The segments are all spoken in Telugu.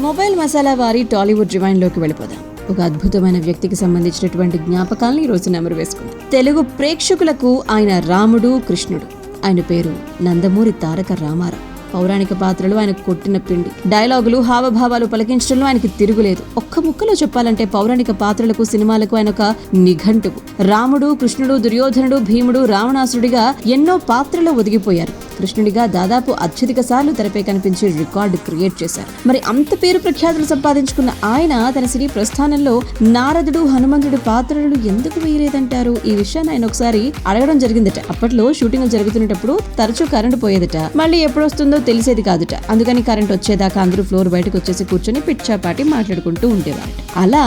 మొబైల్ మసాలా వారి టాలీవుడ్ రివైండ్లోకి వెళ్ళిపోదాం. ఒక అద్భుతమైన వ్యక్తికి సంబంధించినటువంటి జ్ఞాపకాలను ఈ రోజు నెమరు వేసుకుందాం. తెలుగు ప్రేక్షకులకు ఆయన రాముడు, కృష్ణుడు. ఆయన పేరు నందమూరి తారక రామారావు. పౌరాణిక పాత్రలు ఆయన కొట్టిన పిండి. డైలాగులు, హావభావాలు పలికించడంలో ఆయనకి తిరుగులేదు. ఒక్క ముక్కలో చెప్పాలంటే పౌరాణిక పాత్రలకు, సినిమాలకు ఆయన ఒక నిఘంటువు. రాముడు, కృష్ణుడు, దుర్యోధనుడు, భీముడు, రావణాసురుడిగా ఎన్నో పాత్రలు ఒదిగిపోయారు. కృష్ణుడిగా దాదాపు అత్యధిక సార్లు తెరపై కనిపించి రికార్డు క్రియేట్ చేశారు. మరి అంత పేరు ప్రఖ్యాతులు సంపాదించుకున్న ఆయన తన సినీ ప్రస్థానంలో నారదుడు, హనుమంతుడి పాత్రలు ఎందుకు వేయలేదంటారు? ఈ విషయాన్ని ఆయన ఒకసారి అడగడం జరిగిందట. అప్పట్లో షూటింగ్ జరుగుతున్నప్పుడు తరచూ కరెంటు పోయేదట. మళ్ళీ ఎప్పుడొస్తుందో తెలిసేది కాదుట. అందుకని కరెంట్ వచ్చేదాకా అందరూ ఫ్లోర్ బయటకు వచ్చేసి కూర్చొని పిచ్చాపాటి మాట్లాడుకుంటూ ఉండేవారు. అలా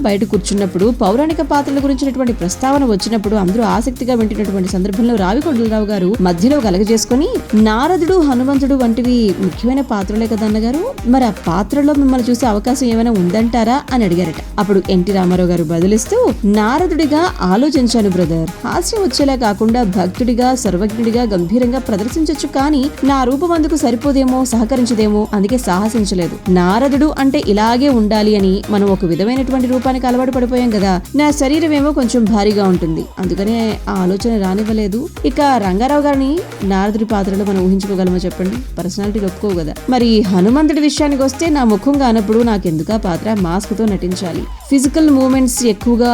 బయట కూర్చున్నప్పుడు పౌరాణిక పాత్రల గురించినటువంటి ప్రస్తావన వచ్చినప్పుడు అందరూ ఆసక్తిగా వింటున్నటువంటి సందర్భంలో రావికొండలరావు గారు మధ్యలో కలగజేసుకుని, నారదుడు, హనుమంతుడు వంటివి ముఖ్యమైన పాత్రలే కదా అన్నగారు, మరి ఆ పాత్రలో మిమ్మల్ని చూసే అవకాశం ఏమైనా ఉందంటారా అని అడిగారట. అప్పుడు ఎన్టీ రామారావు గారు బదులిస్తూ, నారదుడిగా ఆలోచించాను బ్రదర్. హాస్యం వచ్చేలా కాకుండా భక్తుడిగా, సర్వజ్ఞుడిగా గంభీరంగా ప్రదర్శించొచ్చు, కానీ నా రూపం అందుకు సరిపోదేమో, సహకరించదేమో, అందుకే సాహసించలేదు. నారదుడు అంటే ఇలాగే ఉండాలి అని మనం ఒక విధమైనటువంటి రూపానికి అలవాటు పడిపోయాం కదా. నా శరీరం ఏమో కొంచెం భారీగా ఉంటుంది, అందుకనే ఆ ఆలోచన రానివ్వలేదు. ఇక రంగారావు గారిని నారదుడి పాత్రలో మనం ఊహించుకోగలమో చెప్పండి? పర్సనాలిటీ ఒప్పుకోవు కదా. మరి హనుమంతుడి విషయానికి వస్తే, నా ముఖంగా అన్నప్పుడు నాకెందుకు ఆ పాత్ర మాస్క్ తో నటించాలి, ఫిజికల్ మూవ్మెంట్స్ ఎక్కువగా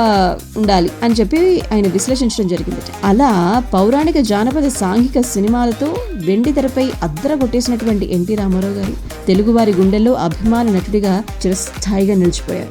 ఉండాలి అని చెప్పి ఆయన విశ్లేషించడం జరిగింది. అలా పౌరాణిక, జానపద, సాంఘిక సినిమాలతో వెండి తెరపై అద్దర కొట్టేసినటువంటి ఎన్టీ రామారావు గారు తెలుగువారి గుండెల్లో అభిమాన నటుడిగా చిరస్థాయిగా నిలిచిపోయారు.